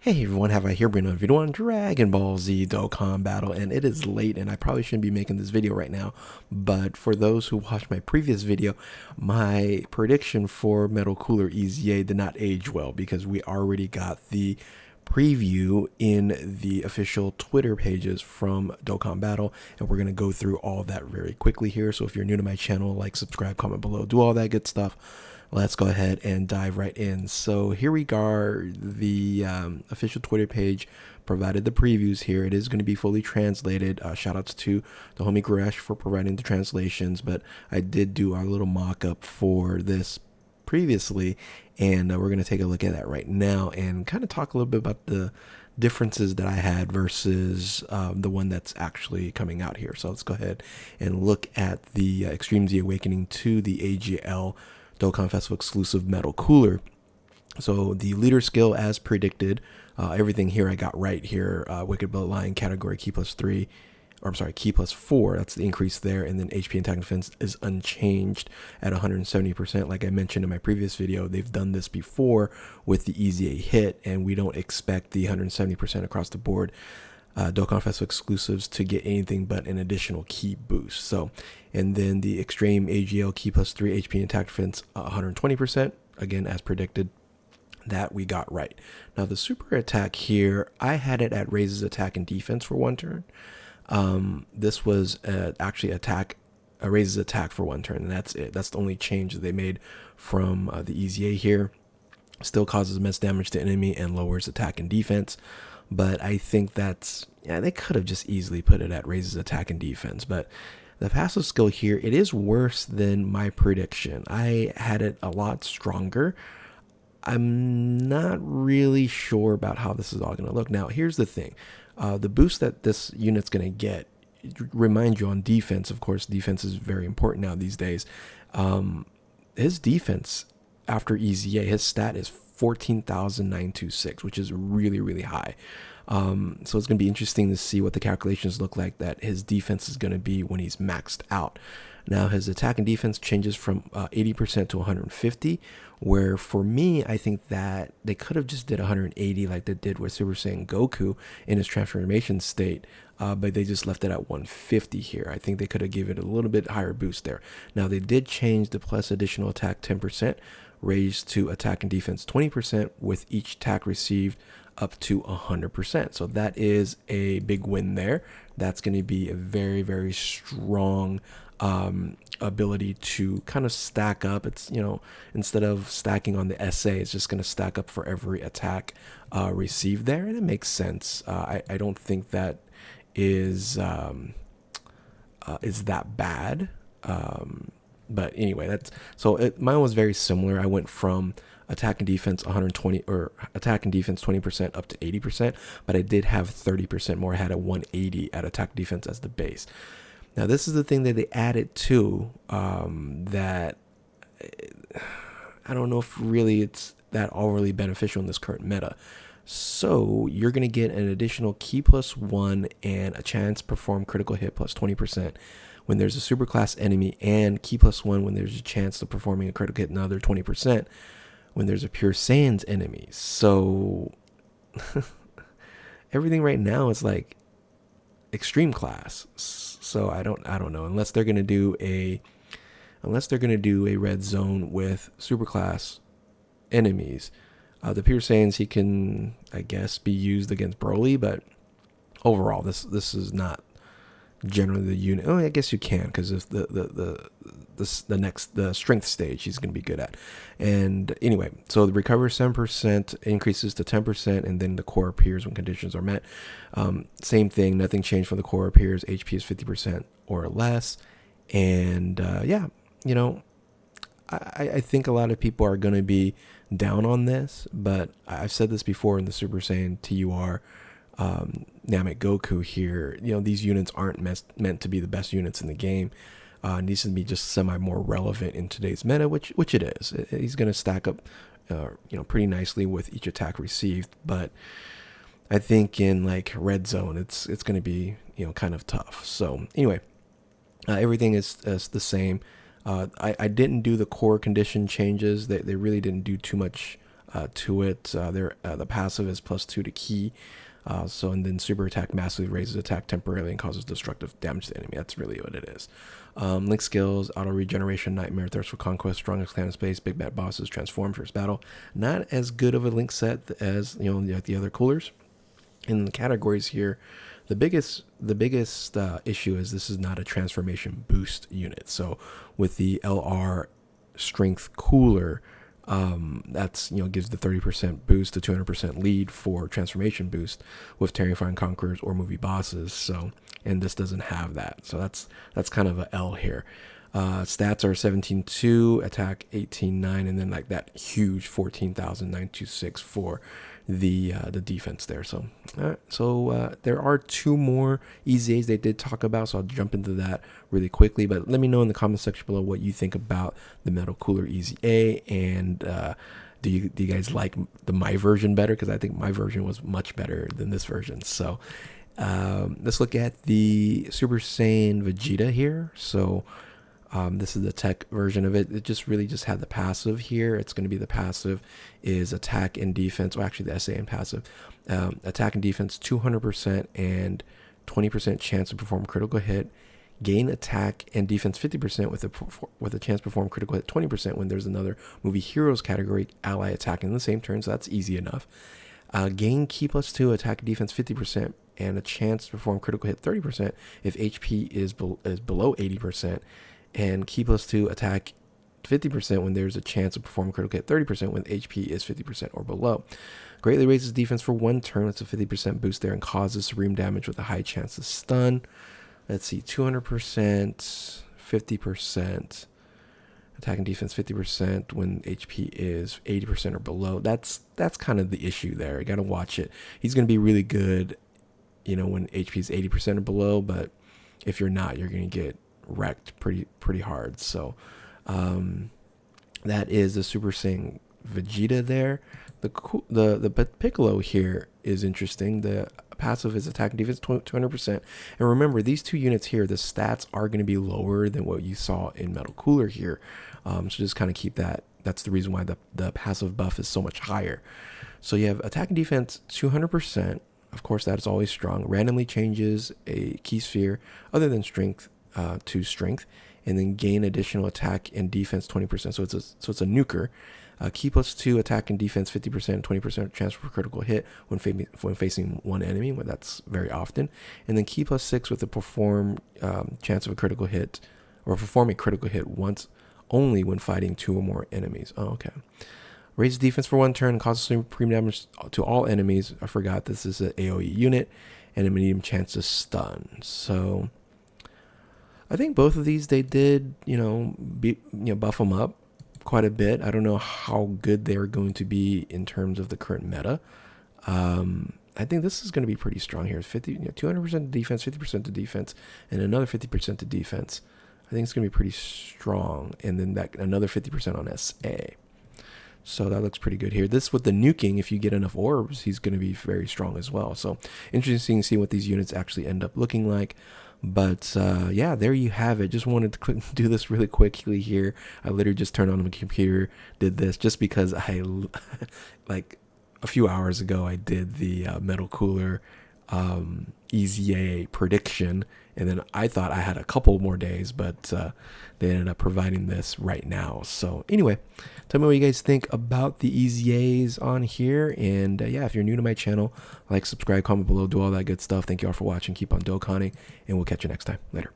Hey everyone, have I here bringing a video on Dragon Ball Z Dokkan Battle, and it is late and I probably shouldn't be making this video right now, but for those who watched my previous video, my prediction for Metal Cooler EZA did not age well because we already got the preview in the official Twitter pages from Dokkan Battle, and we're going to go through all of that very quickly here. So if you're new to my channel, like, subscribe, comment below, do all that good stuff. Let's go ahead and dive right in. So here we are, the official Twitter page provided the previews here. It is going to be fully translated. Shout outs to the homie Gresh for providing the translations, but I did do our little mock-up for this previously, and we're going to take a look at that right now and kind of talk a little bit about the differences that I had versus the one that's actually coming out here. So let's go ahead and look at the Extreme Z Awakening to the AGL Dokkan Festival exclusive Metal Cooler. So the leader skill as predicted, everything here I got right here. Wicked Bloodline category key +3, or I'm sorry, key +4. That's the increase there, and then HP attack and defense is unchanged at 170%. Like I mentioned in my previous video, they've done this before with the EZA hit, and we don't expect the 170% across the board Dokkan Festival exclusives to get anything but an additional key boost. So, and then the Extreme AGL key +3 HP and attack defense 120%, again as predicted. That we got right. Now the super attack here, I had it at raises attack and defense for one turn. This was actually raises attack for one turn, and that's it. That's the only change that they made from the EZA here. Still causes immense damage to enemy and lowers attack and defense. But I think that's, yeah, they could have just easily put it at raises attack and defense. But the passive skill here, it is worse than my prediction. I had it a lot stronger. I'm not really sure about how this is all going to look. Now, here's the thing. The boost that this unit's going to get, remind you on defense, of course, defense is very important now these days. His defense after EZA, his stat is 14,926, which is really, really high. So it's going to be interesting to see what the calculations look like that his defense is going to be when he's maxed out. Now his attack and defense changes from 80% to 150, where for me, I think that they could have just did 180 like they did with Super Saiyan Goku in his transformation state, but they just left it at 150 here. I think they could have given it a little bit higher boost there. Now they did change the plus additional attack 10%, raised to attack and defense 20% with each attack received up to 100%. So that is a big win there. That's going to be a very, very strong ability to kind of stack up. It's, you know, instead of stacking on the SA, it's just going to stack up for every attack received there, and it makes sense. I don't think that is that bad. But anyway, that's so mine was very similar. I went from attack and defense 120 or attack and defense 20% up to 80%, but I did have 30% more. I had a 180 at attack and defense as the base. Now this is the thing that they added to that I don't know if really it's that overly beneficial in this current meta. So you're going to get an additional key +1 and a chance to perform critical hit +20% when there's a superclass enemy, and key +1 when there's a chance of performing a critical hit another 20% when there's a pure Saiyan's enemy. So everything right now is like extreme class. So I don't know, unless they're going to do a red zone with superclass enemies. The pure Saiyans, he can, I guess, be used against Broly, but overall this is not generally the unit. Oh, I guess you can, because if the strength stage he's going to be good at. And anyway, so the recover 7% increases to 10%, and then the core appears when conditions are met. Same thing, nothing changed for the core appears. HP is 50% or less. And yeah, you know, I think a lot of people are going to be down on this, but I've said this before in the Super Saiyan TUR Namek Goku here. You know, these units aren't meant to be the best units in the game. It needs to be just semi more relevant in today's meta, which it is. He's going to stack up, you know, pretty nicely with each attack received. But I think in like red zone, it's going to be, you know, kind of tough. So anyway, everything is the same. I didn't do the core condition changes. They really didn't do too much to it. The passive is +2 to ki. And then super attack massively raises attack temporarily and causes destructive damage to the enemy. That's really what it is. Link skills: auto regeneration, nightmare, thirst for conquest, strongest clan in space, big bad bosses, transform, first battle. Not as good of a link set as like the other coolers. In the categories here, the biggest issue is this is not a transformation boost unit. So with the LR strength cooler, that's gives the 30% boost to 200% lead for transformation boost with terrifying conquerors or movie bosses. So, and this doesn't have that, so that's kind of a L here. Stats are 17.2, attack 18.9, and then like that huge 14,926 for the defense there. So there are 2 more EZAs they did talk about, so I'll jump into that really quickly. But let me know in the comment section below what you think about the Metal Cooler EZA, and do you guys like my version better? Because I think my version was much better than this version. So let's look at the Super Saiyan Vegeta here. So this is the tech version of it. It just had the passive here. It's going to be the passive is attack and defense. Well, actually the SA and passive. Attack and defense 200% and 20% chance to perform critical hit. Gain attack and defense 50% with a chance to perform critical hit 20% when there's another movie heroes category ally attacking in the same turn. So that's easy enough. Gain ki +2, attack and defense 50%, and a chance to perform critical hit 30% if HP is below 80%. And ki +2, attack 50% when there's a chance to perform critical hit 30% when HP is 50% or below. Greatly raises defense for 1 turn. It's a 50% boost there and causes supreme damage with a high chance to stun. Let's see, 200%, 50%, attack and defense 50% when HP is 80% or below. That's kind of the issue there. You got to watch it. He's going to be really good, when HP is 80% or below, but if you're not, you're going to get wrecked pretty hard. So that is the Super Saiyan Vegeta there. The Piccolo here is interesting. The passive is attack and defense 200%, and remember these 2 units here, the stats are going to be lower than what you saw in Metal Cooler here. So just kind of keep that. That's the reason why the passive buff is so much higher. So you have attack and defense 200%. Of course, that is always strong. Randomly changes a key sphere other than strength to strength, and then gain additional attack and defense 20%. So it's a nuker. Ki +2, attack and defense 50%, 20% chance for critical hit when facing one enemy. Well, that's very often. And then ki +6 with a chance of a critical hit, or perform a critical hit once only when fighting 2 or more enemies. Oh, okay. Raises defense for 1 turn, causes supreme damage to all enemies. I forgot this is an AoE unit, and a medium chance to stun. So I think both of these they did, buff them up quite a bit. I don't know how good they're going to be in terms of the current meta. I think this is going to be pretty strong here. 200% defense, 50% to defense, and another 50% to defense. I think it's going to be pretty strong. And then that another 50% on SA. So that looks pretty good here. This with the nuking, if you get enough orbs, he's going to be very strong as well. So interesting to see what these units actually end up looking like. But yeah, there you have it. Just wanted to do this really quickly here. I literally just turned on my computer, did this just because I like a few hours ago I did the Metal Cooler EZA prediction, and then I thought I had a couple more days, but they ended up providing this right now. So anyway, tell me what you guys think about the EZAs on here, and yeah, if you're new to my channel, like, subscribe, comment below, do all that good stuff. Thank you all for watching. Keep on Dokkaning, and we'll catch you next time. Later.